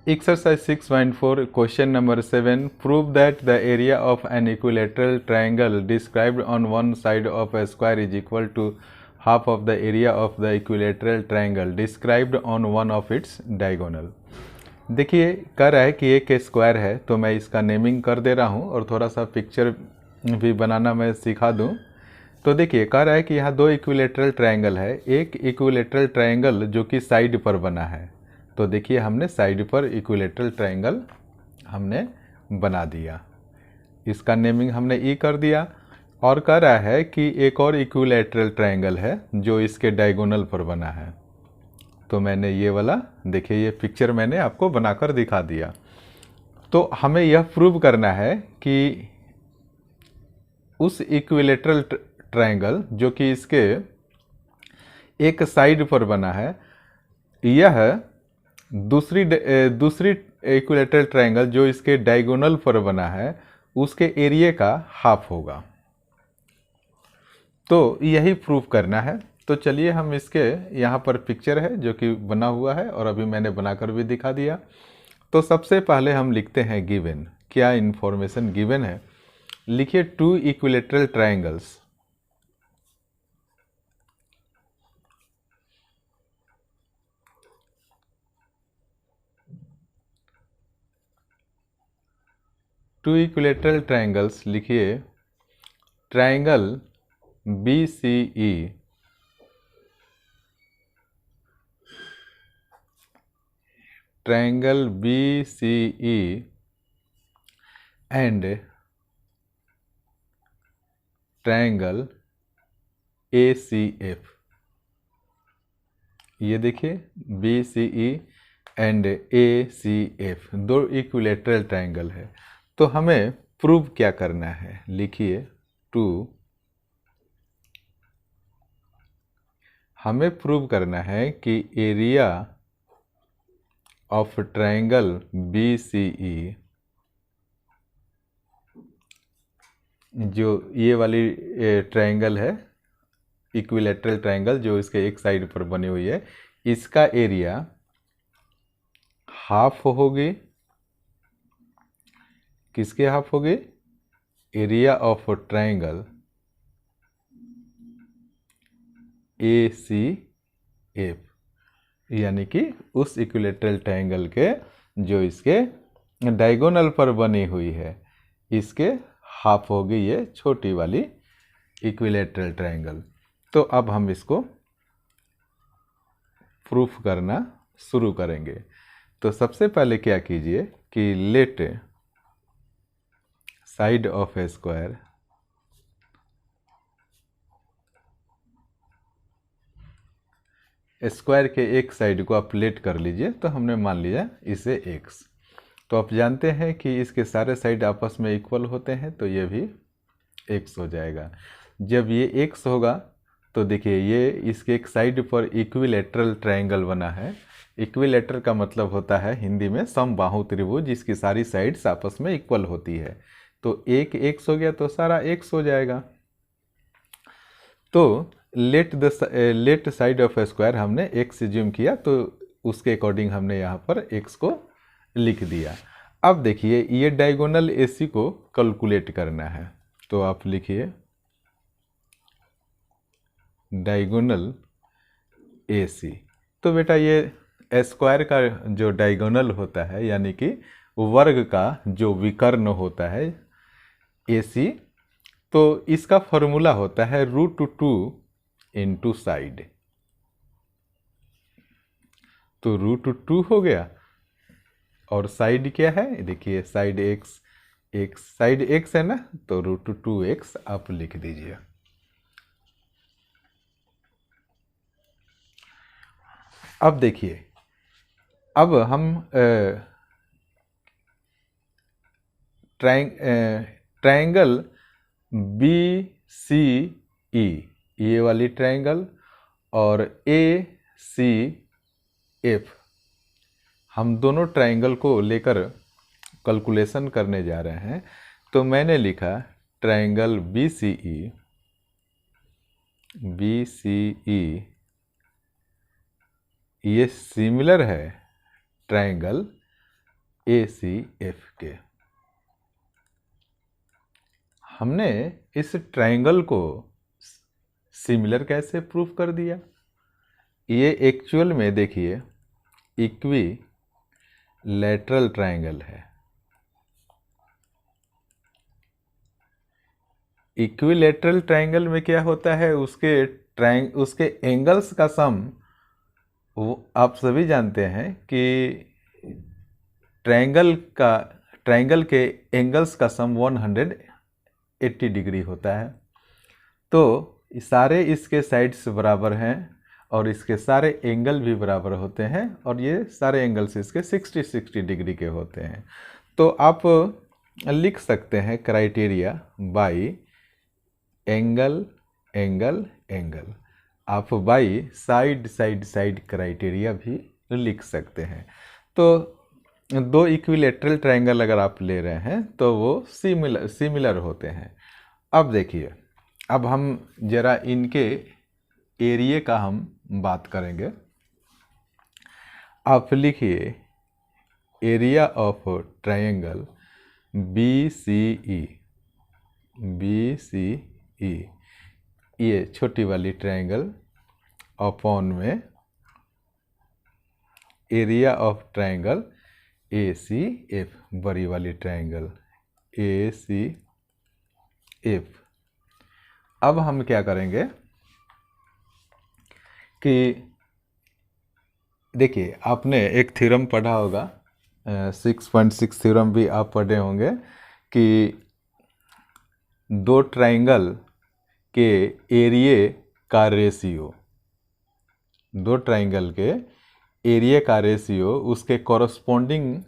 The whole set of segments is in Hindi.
Exercise 6.4 question number 7. Prove that the area of an equilateral triangle described on one side of a square is equal to half of the area of the equilateral triangle described on one of its diagonal. देखिए कह रहा है कि एक स्क्वायर है, तो मैं इसका नेमिंग कर दे रहा हूँ और थोड़ा सा पिक्चर भी बनाना मैं सिखा दूँ। तो देखिए कह रहा है कि यहाँ दो इक्विलेटरल ट्रायंगल है। एक इक्विलेटरल ट्रायंगल जो कि साइड पर बना है, तो देखिए हमने साइड पर इक्विलेटरल ट्रायंगल हमने बना दिया, इसका नेमिंग हमने ई कर दिया। और कह रहा है कि एक और इक्विलेटरल ट्रायंगल है जो इसके डायगोनल पर बना है, तो मैंने ये वाला देखिए ये पिक्चर मैंने आपको बनाकर दिखा दिया। तो हमें यह प्रूव करना है कि उस इक्विलेटरल ट्रायंगल जो कि इसके एक साइड पर बना है, यह दूसरी इक्विलेटरल ट्रायंगल जो इसके डायगोनल पर बना है उसके एरिया का हाफ होगा। तो यही प्रूफ करना है। तो चलिए हम इसके यहाँ पर पिक्चर है जो कि बना हुआ है और अभी मैंने बनाकर भी दिखा दिया। तो सबसे पहले हम लिखते हैं गिवन, क्या इंफॉर्मेशन गिवन है। लिखिए two equilateral triangles, two equilateral triangles लिखिए triangle BCE triangle BCE and triangle ACF। ये देखिए BCE एंड ACF दो इक्विलेटरल ट्रायंगल है। तो हमें प्रूव क्या करना है, लिखिए हमें प्रूव करना है कि एरिया ऑफ ट्रायंगल BCE, जो ये वाली ट्रायंगल है इक्विलेटरल ट्रायंगल जो इसके एक साइड पर बनी हुई है, इसका एरिया हाफ होगी। किसके हाफ होगी? एरिया ऑफ ट्रायंगल ACF, यानी कि उस इक्विलेटरल ट्रायंगल के जो इसके डायगोनल पर बनी हुई है, इसके हाफ होगी ये छोटी वाली इक्विलेटरल ट्रायंगल। तो अब हम इसको प्रूफ करना शुरू करेंगे। तो सबसे पहले क्या कीजिए कि let side of a square square के एक साइड को आप लेट कर लीजिए। तो हमने मान लिया इसे x। तो आप जानते हैं कि इसके सारे साइड आपस में इक्वल होते हैं, तो ये भी x हो जाएगा। जब ये x होगा तो देखिए ये इसके एक साइड पर इक्विलेटरल ट्रायंगल बना है। इक्विलेटर का मतलब होता है हिंदी में समबाहु त्रिभुज जिसकी सारी साइड्स आपस में इक्वल होती है। तो एक x हो गया तो सारा x हो जाएगा। तो लेट साइड ऑफ स्क्वायर हमने x एज्यूम किया, तो उसके अकॉर्डिंग हमने यहाँ पर x को लिख दिया। अब देखिए ये डायगोनल AC को कैलकुलेट करना है, तो आप लिखिए डायगोनल AC। तो बेटा ये स्क्वायर का जो डायगोनल होता है यानी कि वर्ग का जो विकर्ण होता है AC, तो इसका फॉर्मूला होता है √2 इंटू साइड। तो √2 हो गया और साइड क्या है, देखिए साइड x साइड x है ना, तो √2x आप लिख दीजिए। अब देखिए अब हम ट्रायंगल BCE ये वाली ट्रायंगल और ACF हम दोनों ट्रायंगल को लेकर कैलकुलेशन करने जा रहे हैं। तो मैंने लिखा ट्रायंगल BCE ये सिमिलर है ट्रायंगल ACF के। हमने इस ट्रायंगल को सिमिलर कैसे प्रूफ कर दिया? ये एक्चुअल में देखिए इक्वी लेटरल ट्रायंगल है। इक्विलेटरल ट्रायंगल में क्या होता है, उसके एंगल्स का सम, वो आप सभी जानते हैं कि ट्रायंगल के एंगल्स का सम 180 डिग्री होता है। तो सारे इसके साइड्स बराबर हैं और इसके सारे एंगल भी बराबर होते हैं और ये सारे एंगल्स इसके 60 डिग्री के होते हैं। तो आप लिख सकते हैं criteria by angle angle angle. आप बाई साइड क्राइटेरिया भी लिख सकते हैं। तो दो इक्विलेटरल ट्रायंगल अगर आप ले रहे हैं तो वो सिमिलर होते हैं। अब देखिए, अब हम जरा इनके एरिया का हम बात करेंगे। आप लिखिए एरिया ऑफ ट्रायंगल BCE। ये छोटी वाली ट्रायंगल अपॉन में एरिया ऑफ ट्रायंगल ACF, बड़ी वाली ट्रायंगल ACF। अब हम क्या करेंगे कि देखिए, आपने एक थ्योरम पढ़ा होगा, 6.6 थ्योरम भी आप पढ़े होंगे कि दो ट्रायंगल के एरिया का रेशियो, दो ट्रायंगल के एरिया का रेशियो उसके कॉरस्पॉन्डिंग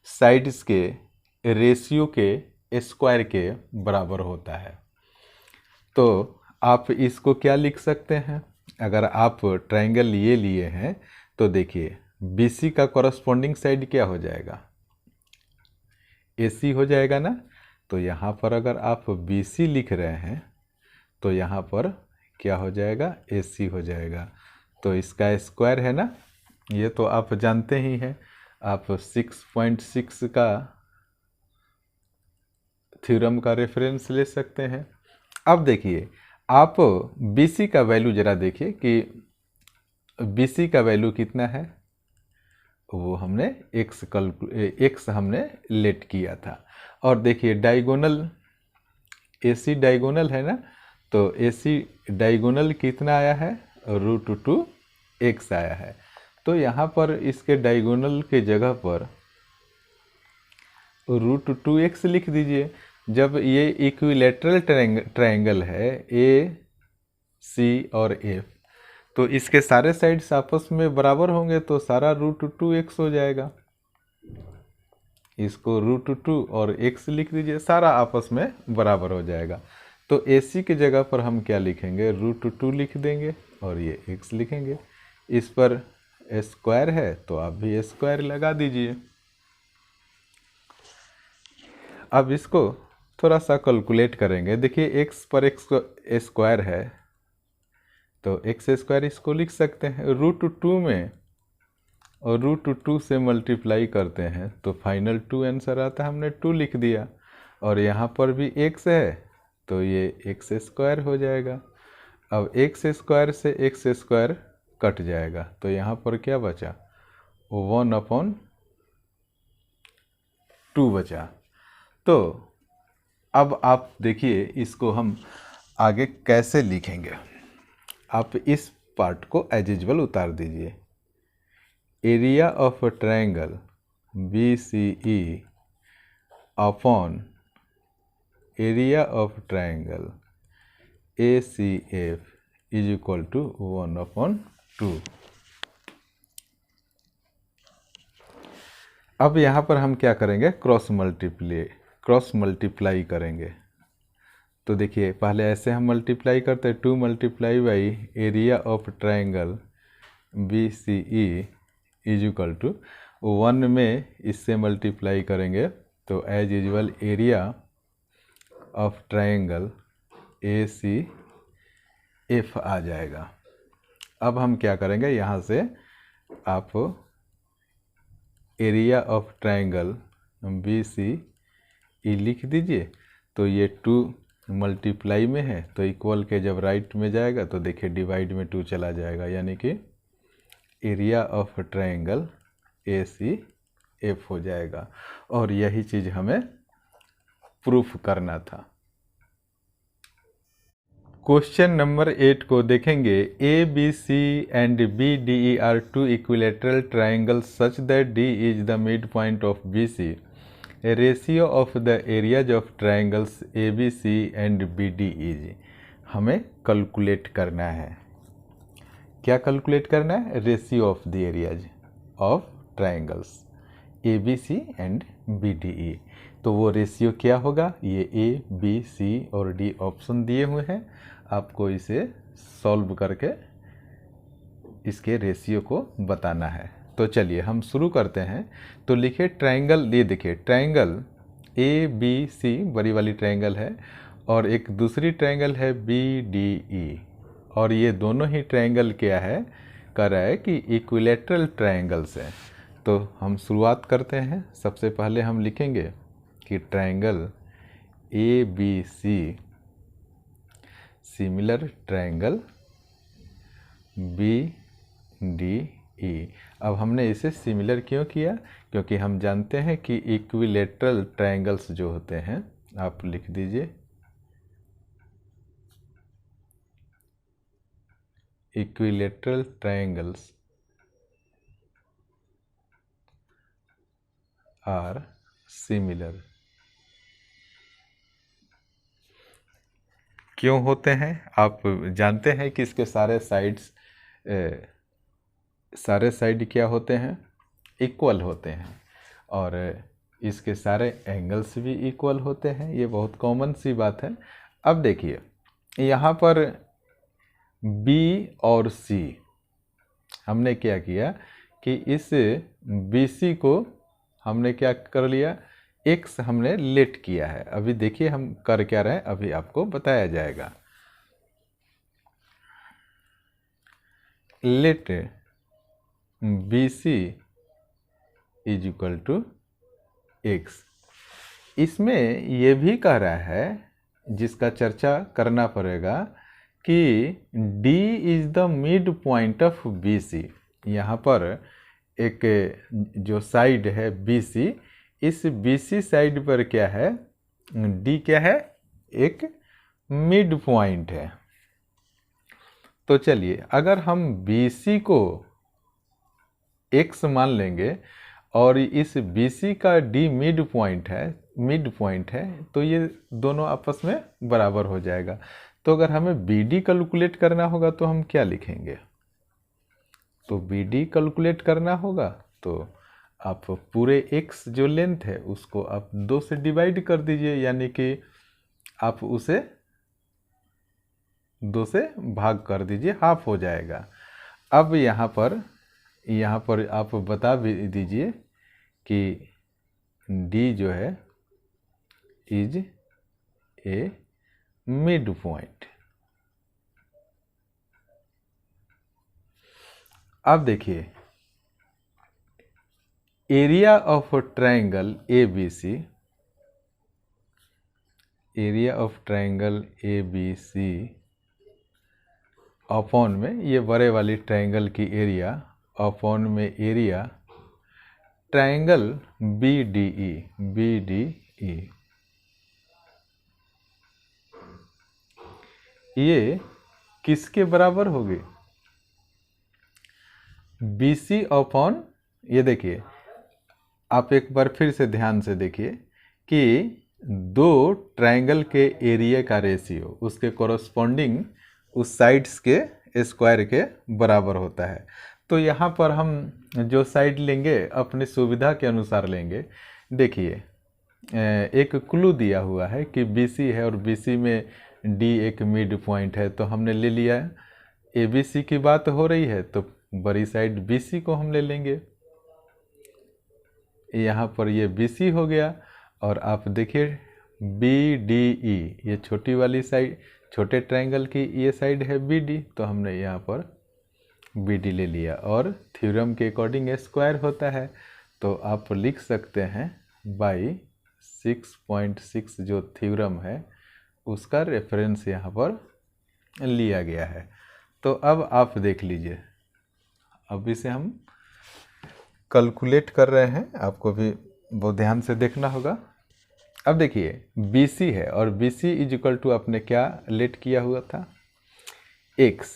साइड्स के रेशियो के स्क्वायर के बराबर होता है। तो आप इसको क्या लिख सकते हैं? अगर आप ट्रायंगल ये लिए हैं तो देखिए BC का कॉरस्पॉन्डिंग साइड क्या हो जाएगा? AC हो जाएगा ना। तो यहाँ पर अगर आप BC लिख रहे हैं तो यहाँ पर क्या हो जाएगा? AC हो जाएगा। तो इसका स्क्वायर है ना, ये तो आप जानते ही हैं। आप 6.6 का थ्योरम का रेफरेंस ले सकते हैं। अब देखिए, आप BC का वैल्यू जरा देखिए कि BC का वैल्यू कितना है। वो हमने x हमने लेट किया था। और देखिए डायगोनल, AC डायगोनल है ना, तो AC डायगोनल कितना आया है? √2x आया है। तो यहाँ पर इसके डायगोनल के जगह पर √2x लिख दीजिए। जब ये इक्विलेटरल ट्रायंगल है AC और F, तो इसके सारे साइड्स आपस में बराबर होंगे तो सारा √2x हो जाएगा। इसको √2 और x लिख दीजिए, सारा आपस में बराबर हो जाएगा। तो AC की जगह पर हम क्या लिखेंगे? √2 लिख देंगे और ये x लिखेंगे। इस पर स्क्वायर है तो आप भी स्क्वायर लगा दीजिए। अब इसको थोड़ा सा कैलकुलेट करेंगे। देखिए x पर x स्क्वायर है तो x स्क्वायर इसको लिख सकते हैं √2 में, और √2 से मल्टीप्लाई करते हैं तो फाइनल 2 आंसर आता है। हमने 2 लिख दिया और यहाँ पर भी x है तो ये x स्क्वायर हो जाएगा। अब x स्क्वायर से x स्क्वायर कट जाएगा तो यहाँ पर क्या बचा? 1/2 बचा। तो अब आप देखिए इसको हम आगे कैसे लिखेंगे। आप इस पार्ट को एज यूजुअल उतार दीजिए। Area of triangle BCE upon area of triangle ACF is equal to 1/2। अब यहाँ पर हम क्या करेंगे? क्रॉस मल्टीप्लाई करेंगे। तो देखिए पहले ऐसे हम मल्टीप्लाई करते हैं, 2 multiply by area of triangle BCE is equal to 1 में इससे मल्टीप्लाई करेंगे तो as usual area of triangle ACF आ जाएगा। अब हम क्या करेंगे? यहाँ से आप area of triangle B C E लिख दीजिए। तो ये 2 मल्टीप्लाई में है तो इक्वल के जब राइट में जाएगा तो देखिए डिवाइड में 2 चला जाएगा, यानी कि area of triangle A C F हो जाएगा। और यही चीज़ हमें प्रूफ करना था। क्वेश्चन नंबर 8 को देखेंगे। A B C and B D E are 2 equilateral triangle such that D is the mid point of B C. Ratio of the areas of triangles A B C and B D is. हमें कैलकुलेट करना है। क्या कैलकुलेट करना है? Ratio of the areas of triangles A B C and B D E. तो वो रेशियो क्या होगा? ये ए बी सी और डी ऑप्शन दिए हुए हैं, आपको इसे सॉल्व करके इसके रेशियो को बताना है। तो चलिए हम शुरू करते हैं। तो लिखिए ट्राइंगल, ये देखिए ट्राइंगल ए बी सी बड़ी वाली ट्राइंगल है और एक दूसरी ट्राइंगल है बी डी ई, और ये दोनों ही ट्राइंगल क्या है, कर रहा है कि इक्विलेटरल ट्राइंगल्स है। तो हम शुरुआत करते हैं। सबसे पहले हम लिखेंगे कि triangle A B C similar triangle B D E. अब हमने इसे सिमिलर क्यों किया? क्योंकि हम जानते हैं कि इक्विलेटरल ट्राइंगल्स जो होते हैं, आप लिख दीजिए इक्विलेटरल ट्राइंगल्स आर सिमिलर। क्यों होते हैं? आप जानते हैं कि इसके सारे साइड क्या होते हैं? इक्वल होते हैं, और इसके सारे एंगल्स भी इक्वल होते हैं। ये बहुत कॉमन सी बात है। अब देखिए यहाँ पर B और C हमने क्या किया कि इस BC को हमने क्या कर लिया, X हमने लेट किया है। अभी देखिए हम कर क्या रहे हैं, अभी आपको बताया जाएगा। Let BC is equal to X। इसमें ये भी कह रहा है, जिसका चर्चा करना पड़ेगा, कि D is the mid point of BC। यहाँ पर एक जो साइड है BC, इस BC साइड पर क्या है, D क्या है, एक मिड पॉइंट है। तो चलिए अगर हम BC को X मान लेंगे और इस BC का D मिड पॉइंट है, तो ये दोनों आपस में बराबर हो जाएगा। तो अगर हमें BD कैलकुलेट करना होगा तो हम क्या लिखेंगे? तो BD कैलकुलेट करना होगा तो आप पूरे X जो लेंथ है उसको आप 2 से डिवाइड कर दीजिए, यानी कि आप उसे 2 से भाग कर दीजिए, हाफ हो जाएगा। अब यहाँ पर आप बता भी दीजिए कि D जो है इज ए मिड पॉइंट। अब देखिए area of triangle ABC, area of triangle ABC upon में ये बड़े वाली ट्राइंगल की एरिया अपॉन में एरिया ट्राइंगल BDE ये किसके बराबर होगी? BC अपॉन, ये देखिए आप एक बार फिर से ध्यान से देखिए कि 2 ट्राइंगल के एरिया का रेशियो उसके कोरस्पॉन्डिंग उस साइड्स के स्क्वायर के बराबर होता है। तो यहाँ पर हम जो साइड लेंगे अपनी सुविधा के अनुसार लेंगे। देखिए एक क्लू दिया हुआ है कि BC है और BC में D एक मिड पॉइंट है, तो हमने ले लिया। ABC की बात हो रही है तो बड़ी साइड BC को हम ले लेंगे। यहाँ पर ये BC हो गया, और आप देखिए BDE ये छोटी वाली साइड, छोटे ट्रायंगल की ये साइड है BD, तो हमने यहाँ पर BD ले लिया। और थ्योरम के अकॉर्डिंग स्क्वायर होता है, तो आप लिख सकते हैं बाई 6.6 जो थ्योरम है उसका रेफरेंस यहाँ पर लिया गया है। तो अब आप देख लीजिए, अब इसे हम कैलकुलेट कर रहे हैं, आपको भी बहुत ध्यान से देखना होगा। अब देखिए BC है और BC इज इक्वल टू आपने क्या लेट किया हुआ था x,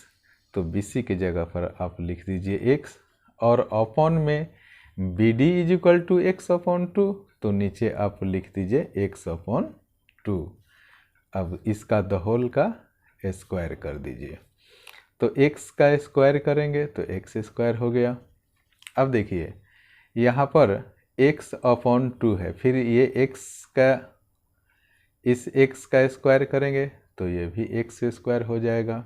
तो BC की जगह पर आप लिख दीजिए x और अपॉन में BD is equal to x upon 2, तो नीचे आप लिख दीजिए x अपॉन 2। अब इसका द होल का स्क्वायर कर दीजिए, तो x का स्क्वायर करेंगे तो x स्क्वायर हो गया। अब देखिए यहाँ पर x अपॉन 2 है, फिर ये x का इस x का स्क्वायर करेंगे तो ये भी x स्क्वायर हो जाएगा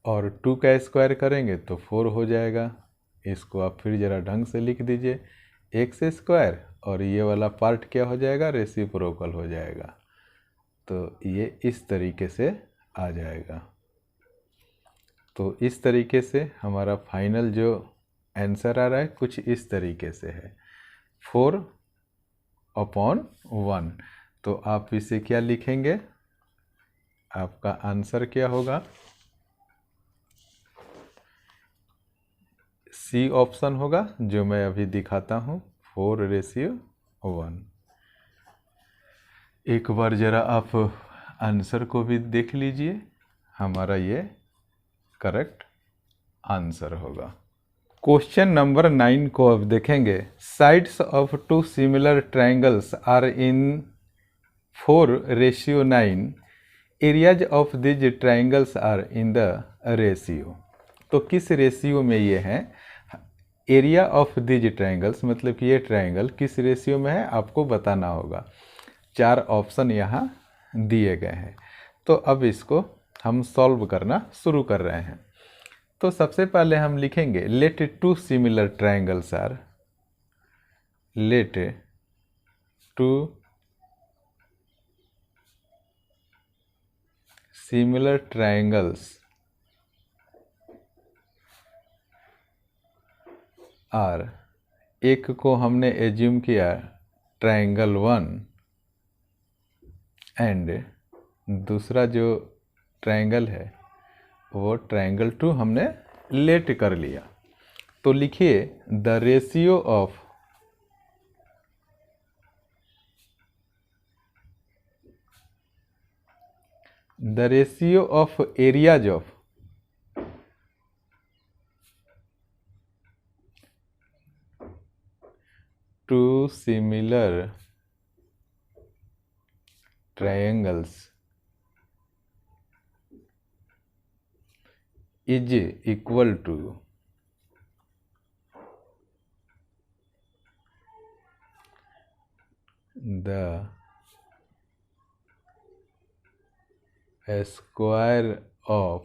और 2 का स्क्वायर करेंगे तो 4 हो जाएगा। इसको आप फिर ज़रा ढंग से लिख दीजिए x स्क्वायर और ये वाला पार्ट क्या हो जाएगा, रेसिप्रोकल हो जाएगा, तो ये इस तरीके से आ जाएगा। तो इस तरीके से हमारा फाइनल जो आंसर आ रहा है कुछ इस तरीके से है 4/1। तो आप इसे क्या लिखेंगे, आपका आंसर क्या होगा, सी ऑप्शन होगा जो मैं अभी दिखाता हूँ 4:1। एक बार ज़रा आप आंसर को भी देख लीजिए, हमारा ये करेक्ट आंसर होगा। क्वेश्चन नंबर 9 को अब देखेंगे। Sides of two similar triangles are in 4:9, areas of these triangles are in the ratio. तो किस रेशियो में ये है, एरिया ऑफ दिज ट्रायंगल्स मतलब कि ये ट्रायंगल किस रेशियो में है आपको बताना होगा। 4 ऑप्शन यहाँ दिए गए हैं, तो अब इसको हम सॉल्व करना शुरू कर रहे हैं। तो सबसे पहले हम लिखेंगे let two similar triangles are, let two similar triangles are, एक को हमने एज्यूम किया ट्रायंगल 1 एंड दूसरा जो ट्रायंगल है वो ट्रायंगल 2 हमने लेट कर लिया। तो लिखिए the ratio of areas of two similar triangles is equal to the square of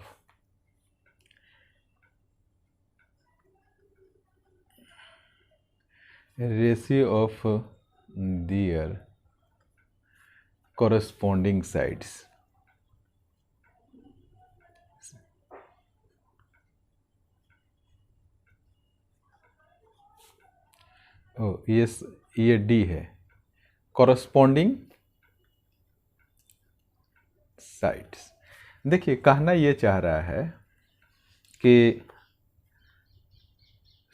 ratio of their corresponding sides। ये डी है, कॉरस्पॉन्डिंग साइड्स। देखिए कहना ये चाह रहा है कि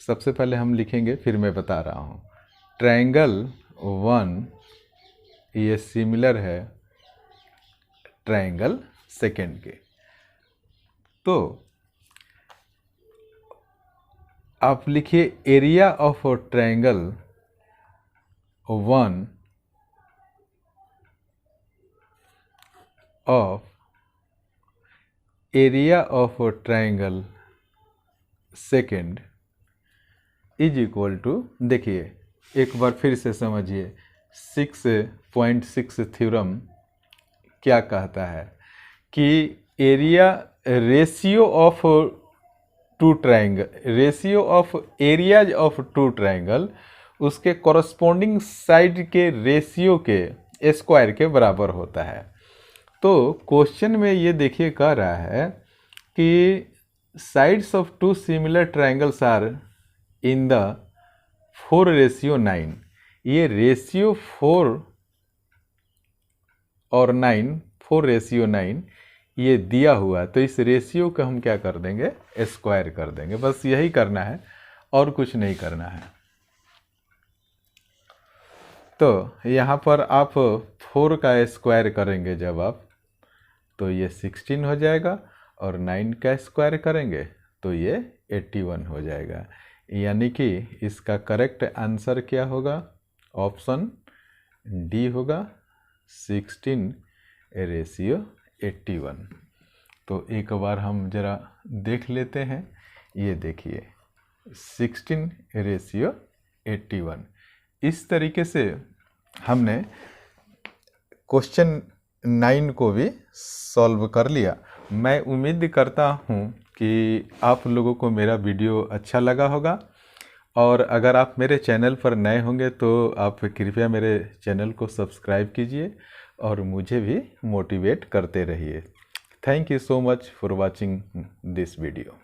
सबसे पहले हम लिखेंगे, फिर मैं बता रहा हूँ। ट्रायंगल 1 ये सिमिलर है ट्रायंगल 2 के, तो आप लिखिए area of triangle 1 of area of triangle 2 is equal to, देखिए एक बार फिर से समझिए 6.6 थ्योरम क्या कहता है कि area ratio of two triangle, ratio of areas of two triangle उसके कॉरस्पॉन्डिंग साइड के रेशियो के स्क्वायर के बराबर होता है। तो क्वेश्चन में ये देखिए कह रहा है कि sides of two similar triangles are in the 4:9, ये रेशियो 4 और 9, 4:9 ये दिया हुआ, तो इस रेशियो को हम क्या कर देंगे, स्क्वायर कर देंगे। बस यही करना है और कुछ नहीं करना है। तो यहाँ पर आप 4 का स्क्वायर करेंगे जब आप, तो ये 16 हो जाएगा, और 9 का स्क्वायर करेंगे तो ये 81 हो जाएगा। यानी कि इसका करेक्ट आंसर क्या होगा, ऑप्शन डी होगा, 16:81। तो एक बार हम ज़रा देख लेते हैं। ये देखिए 16:81। इस तरीके से हमने क्वेश्चन 9 को भी सॉल्व कर लिया। मैं उम्मीद करता हूँ कि आप लोगों को मेरा वीडियो अच्छा लगा होगा, और अगर आप मेरे चैनल पर नए होंगे तो आप कृपया मेरे चैनल को सब्सक्राइब कीजिए और मुझे भी मोटिवेट करते रहिए। Thank you so much for watching this video.